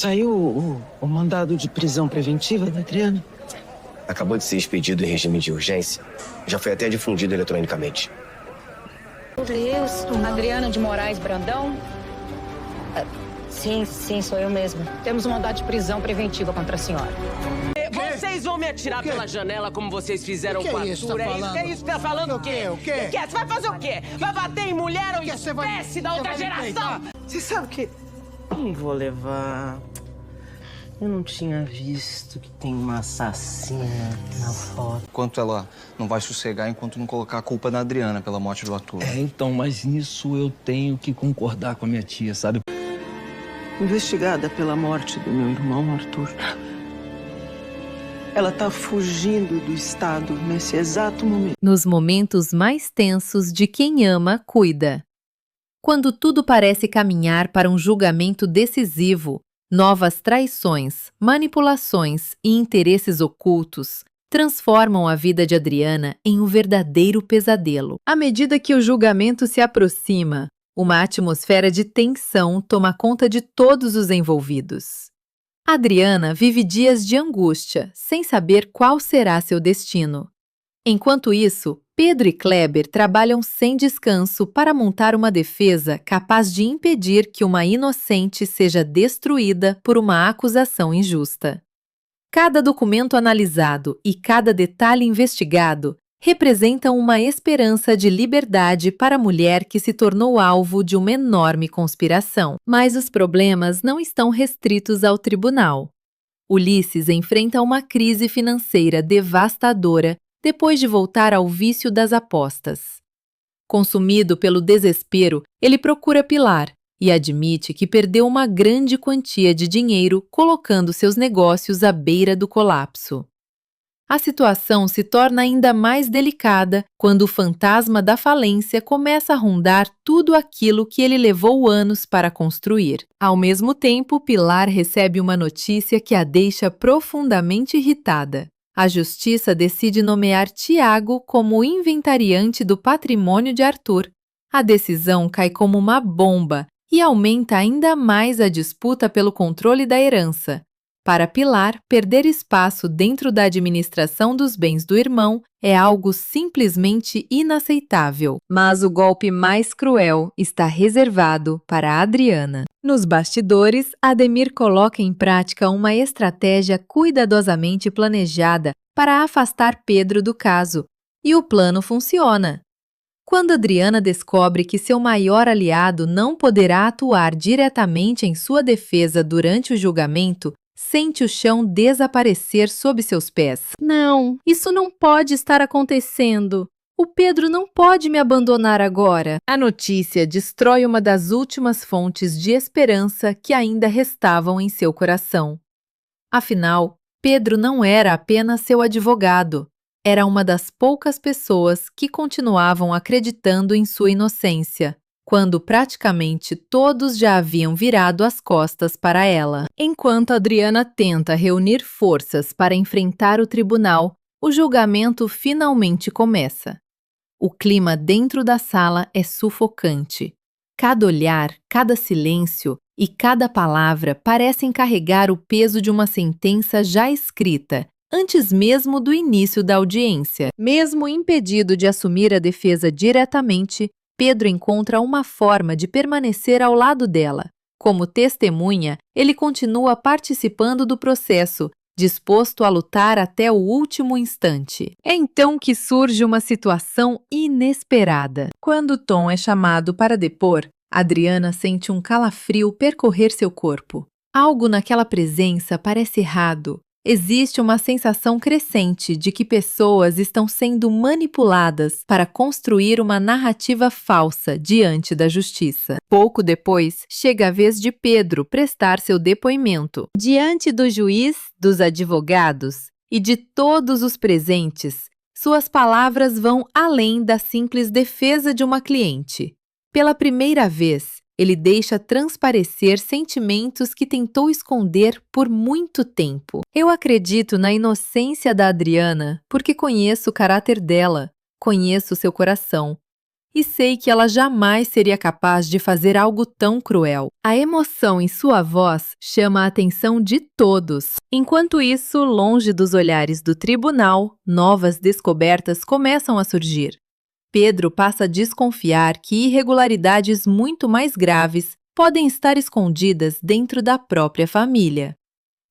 Saiu o mandado de prisão preventiva da Adriana? Acabou de ser expedido em regime de urgência. Já foi até difundido eletronicamente. Meu Deus. Adriana de Moraes Brandão? Sim, sou eu mesma. Temos um mandado de prisão preventiva contra a senhora. Vocês vão me atirar pela janela como vocês fizeram com a Arthur? É isso que tá falando? O quê? O quê? Você vai fazer o quê? Vai bater em mulher ou espécie da outra geração? Você sabe que... Não vou levar... Eu não tinha visto que tem uma assassina na foto. Enquanto ela não vai sossegar enquanto não colocar a culpa na Adriana pela morte do Arthur. Então, mas nisso eu tenho que concordar com a minha tia, sabe? Investigada pela morte do meu irmão, Arthur. Ela tá fugindo do estado nesse exato momento. Nos momentos mais tensos de quem ama, cuida. Quando tudo parece caminhar para um julgamento decisivo, novas traições, manipulações e interesses ocultos transformam a vida de Adriana em um verdadeiro pesadelo. À medida que o julgamento se aproxima, uma atmosfera de tensão toma conta de todos os envolvidos. Adriana vive dias de angústia, sem saber qual será seu destino. Enquanto isso, Pedro e Kleber trabalham sem descanso para montar uma defesa capaz de impedir que uma inocente seja destruída por uma acusação injusta. Cada documento analisado e cada detalhe investigado representam uma esperança de liberdade para a mulher que se tornou alvo de uma enorme conspiração. Mas os problemas não estão restritos ao tribunal. Ulisses enfrenta uma crise financeira devastadora depois de voltar ao vício das apostas. Consumido pelo desespero, ele procura Pilar e admite que perdeu uma grande quantia de dinheiro colocando seus negócios à beira do colapso. A situação se torna ainda mais delicada quando o fantasma da falência começa a rondar tudo aquilo que ele levou anos para construir. Ao mesmo tempo, Pilar recebe uma notícia que a deixa profundamente irritada. A justiça decide nomear Tiago como o inventariante do patrimônio de Arthur. A decisão cai como uma bomba e aumenta ainda mais a disputa pelo controle da herança. Para Pilar, perder espaço dentro da administração dos bens do irmão é algo simplesmente inaceitável. Mas o golpe mais cruel está reservado para Adriana. Nos bastidores, Ademir coloca em prática uma estratégia cuidadosamente planejada para afastar Pedro do caso. E o plano funciona. Quando Adriana descobre que seu maior aliado não poderá atuar diretamente em sua defesa durante o julgamento, sente o chão desaparecer sob seus pés. Não, isso não pode estar acontecendo. O Pedro não pode me abandonar agora. A notícia destrói uma das últimas fontes de esperança que ainda restavam em seu coração. Afinal, Pedro não era apenas seu advogado. Era uma das poucas pessoas que continuavam acreditando em sua inocência, quando praticamente todos já haviam virado as costas para ela. Enquanto Adriana tenta reunir forças para enfrentar o tribunal, o julgamento finalmente começa. O clima dentro da sala é sufocante. Cada olhar, cada silêncio e cada palavra parecem carregar o peso de uma sentença já escrita, antes mesmo do início da audiência. Mesmo impedido de assumir a defesa diretamente, Pedro encontra uma forma de permanecer ao lado dela. Como testemunha, ele continua participando do processo, disposto a lutar até o último instante. É então que surge uma situação inesperada. Quando Tom é chamado para depor, Adriana sente um calafrio percorrer seu corpo. Algo naquela presença parece errado. Existe uma sensação crescente de que pessoas estão sendo manipuladas para construir uma narrativa falsa diante da justiça. Pouco depois, chega a vez de Pedro prestar seu depoimento. Diante do juiz, dos advogados e de todos os presentes, suas palavras vão além da simples defesa de uma cliente. Pela primeira vez, ele deixa transparecer sentimentos que tentou esconder por muito tempo. Eu acredito na inocência da Adriana porque conheço o caráter dela, conheço seu coração. e sei que ela jamais seria capaz de fazer algo tão cruel. A emoção em sua voz chama a atenção de todos. Enquanto isso, longe dos olhares do tribunal, novas descobertas começam a surgir. Pedro passa a desconfiar que irregularidades muito mais graves podem estar escondidas dentro da própria família.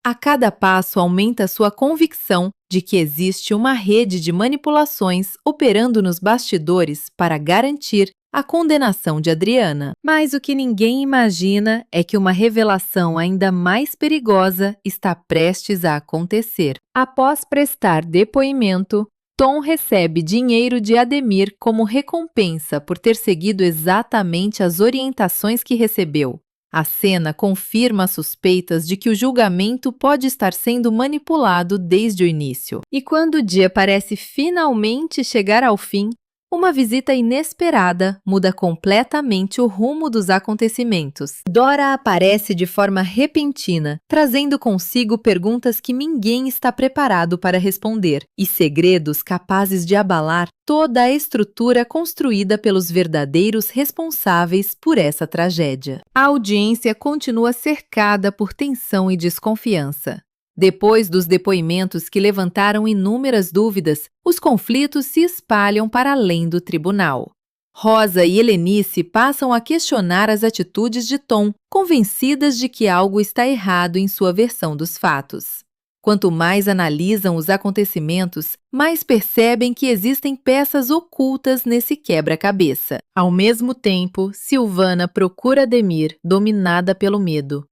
A cada passo aumenta sua convicção de que existe uma rede de manipulações operando nos bastidores para garantir a condenação de Adriana. Mas o que ninguém imagina é que uma revelação ainda mais perigosa está prestes a acontecer. Após prestar depoimento, Tom recebe dinheiro de Ademir como recompensa por ter seguido exatamente as orientações que recebeu. A cena confirma as suspeitas de que o julgamento pode estar sendo manipulado desde o início. E quando o dia parece finalmente chegar ao fim, uma visita inesperada muda completamente o rumo dos acontecimentos. Dora aparece de forma repentina, trazendo consigo perguntas que ninguém está preparado para responder e segredos capazes de abalar toda a estrutura construída pelos verdadeiros responsáveis por essa tragédia. A audiência continua cercada por tensão e desconfiança. Depois dos depoimentos que levantaram inúmeras dúvidas, os conflitos se espalham para além do tribunal. Rosa e Helenice passam a questionar as atitudes de Tom, convencidas de que algo está errado em sua versão dos fatos. Quanto mais analisam os acontecimentos, mais percebem que existem peças ocultas nesse quebra-cabeça. Ao mesmo tempo, Silvana procura Ademir, dominada pelo medo.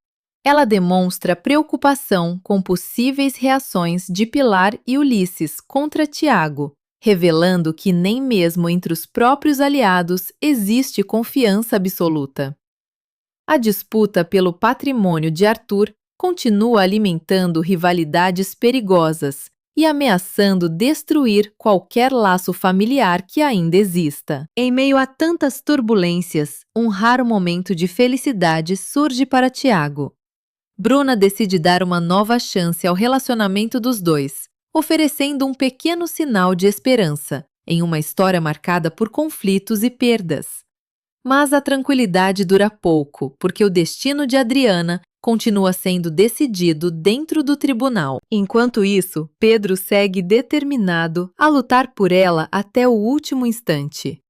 Ela demonstra preocupação com possíveis reações de Pilar e Ulisses contra Tiago, revelando que nem mesmo entre os próprios aliados existe confiança absoluta. A disputa pelo patrimônio de Arthur continua alimentando rivalidades perigosas e ameaçando destruir qualquer laço familiar que ainda exista. Em meio a tantas turbulências, um raro momento de felicidade surge para Tiago. Bruna decide dar uma nova chance ao relacionamento dos dois, oferecendo um pequeno sinal de esperança em uma história marcada por conflitos e perdas. Mas a tranquilidade dura pouco, porque o destino de Adriana continua sendo decidido dentro do tribunal. Enquanto isso, Pedro segue determinado a lutar por ela até o último instante.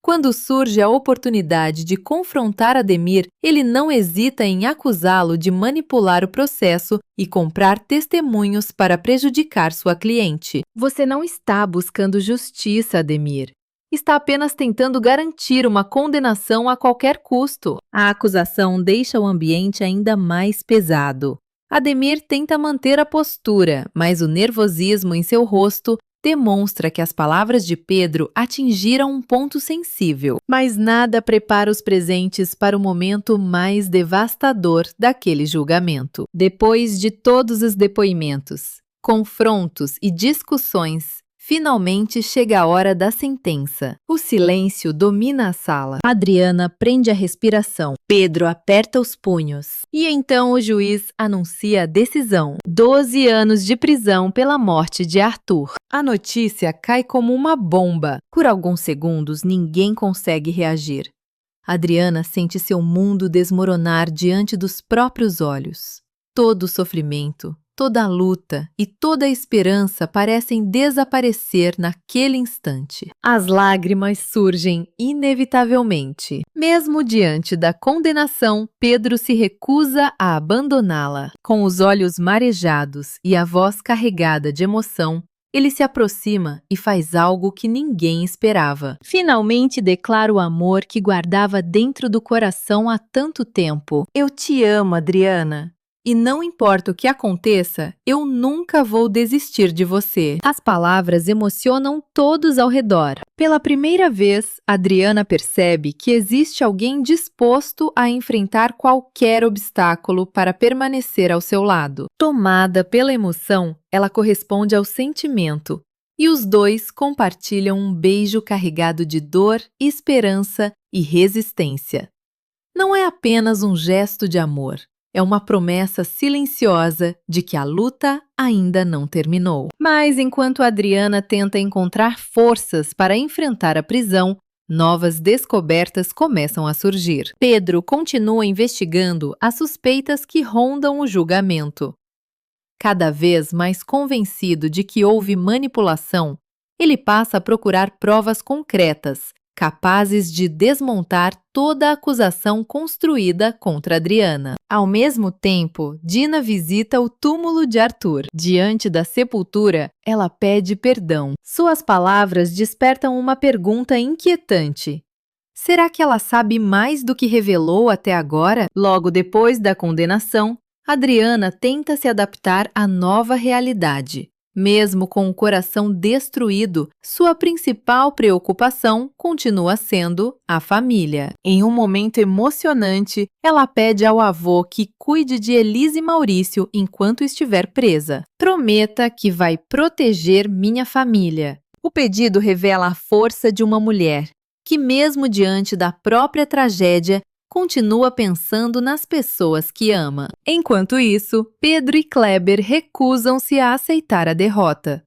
Quando surge a oportunidade de confrontar Ademir, ele não hesita em acusá-lo de manipular o processo e comprar testemunhos para prejudicar sua cliente. Você não está buscando justiça, Ademir. Está apenas tentando garantir uma condenação a qualquer custo. A acusação deixa o ambiente ainda mais pesado. Ademir tenta manter a postura, mas o nervosismo em seu rosto demonstra que as palavras de Pedro atingiram um ponto sensível. Mas nada prepara os presentes para o momento mais devastador daquele julgamento. Depois de todos os depoimentos, confrontos e discussões, finalmente chega a hora da sentença. O silêncio domina a sala. Adriana prende a respiração. Pedro aperta os punhos. E então o juiz anuncia a decisão. 12 anos de prisão pela morte de Arthur. A notícia cai como uma bomba. Por alguns segundos, ninguém consegue reagir. Adriana sente seu mundo desmoronar diante dos próprios olhos. Todo o sofrimento, toda a luta e toda a esperança parecem desaparecer naquele instante. As lágrimas surgem inevitavelmente. Mesmo diante da condenação, Pedro se recusa a abandoná-la. Com os olhos marejados e a voz carregada de emoção, ele se aproxima e faz algo que ninguém esperava. Finalmente declara o amor que guardava dentro do coração há tanto tempo. Eu te amo, Adriana. E não importa o que aconteça, eu nunca vou desistir de você. As palavras emocionam todos ao redor. Pela primeira vez, Adriana percebe que existe alguém disposto a enfrentar qualquer obstáculo para permanecer ao seu lado. Tomada pela emoção, ela corresponde ao sentimento. E os dois compartilham um beijo carregado de dor, esperança e resistência. Não é apenas um gesto de amor. É uma promessa silenciosa de que a luta ainda não terminou. Mas enquanto Adriana tenta encontrar forças para enfrentar a prisão, Novas descobertas começam a surgir. Pedro continua investigando as suspeitas que rondam o julgamento. Cada vez mais convencido de que houve manipulação, ele passa a procurar provas concretas, capazes de desmontar toda a acusação construída contra Adriana. Ao mesmo tempo, Dina visita o túmulo de Arthur. Diante da sepultura, ela pede perdão. Suas palavras despertam uma pergunta inquietante. Será que ela sabe mais do que revelou até agora? Logo depois da condenação, Adriana tenta se adaptar à nova realidade. Mesmo com o coração destruído, sua principal preocupação continua sendo a família. Em um momento emocionante, ela pede ao avô que cuide de Elise e Maurício enquanto estiver presa. Prometa que vai proteger minha família. O pedido revela a força de uma mulher, que mesmo diante da própria tragédia, continua pensando nas pessoas que ama. Enquanto isso, Pedro e Kleber recusam-se a aceitar a derrota.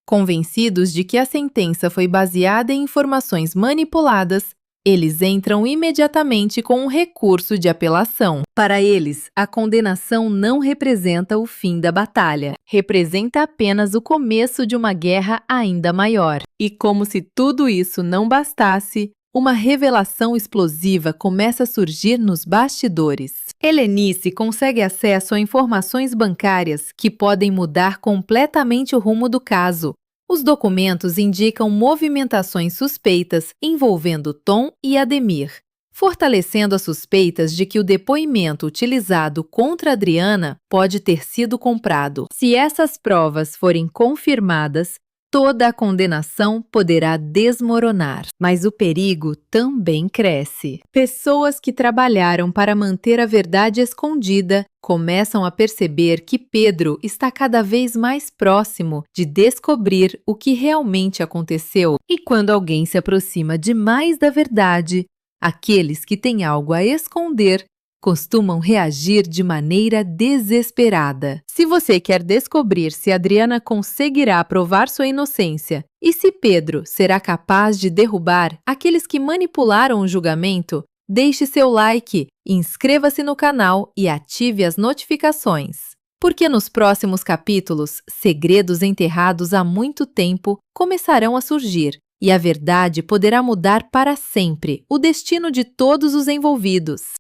Convencidos de que a sentença foi baseada em informações manipuladas, eles entram imediatamente com um recurso de apelação. Para eles, a condenação não representa o fim da batalha, representa apenas o começo de uma guerra ainda maior. E como se tudo isso não bastasse, uma revelação explosiva começa a surgir nos bastidores. Helenice consegue acesso a informações bancárias que podem mudar completamente o rumo do caso. Os documentos indicam movimentações suspeitas envolvendo Tom e Ademir, fortalecendo as suspeitas de que o depoimento utilizado contra Adriana pode ter sido comprado. Se essas provas forem confirmadas, toda a condenação poderá desmoronar, mas o perigo também cresce. Pessoas que trabalharam para manter a verdade escondida começam a perceber que Pedro está cada vez mais próximo de descobrir o que realmente aconteceu. E quando alguém se aproxima demais da verdade, aqueles que têm algo a esconder costumam reagir de maneira desesperada. Se você quer descobrir se Adriana conseguirá provar sua inocência e se Pedro será capaz de derrubar aqueles que manipularam o julgamento, deixe seu like, inscreva-se no canal e ative as notificações. Porque nos próximos capítulos, segredos enterrados há muito tempo começarão a surgir e a verdade poderá mudar para sempre o destino de todos os envolvidos.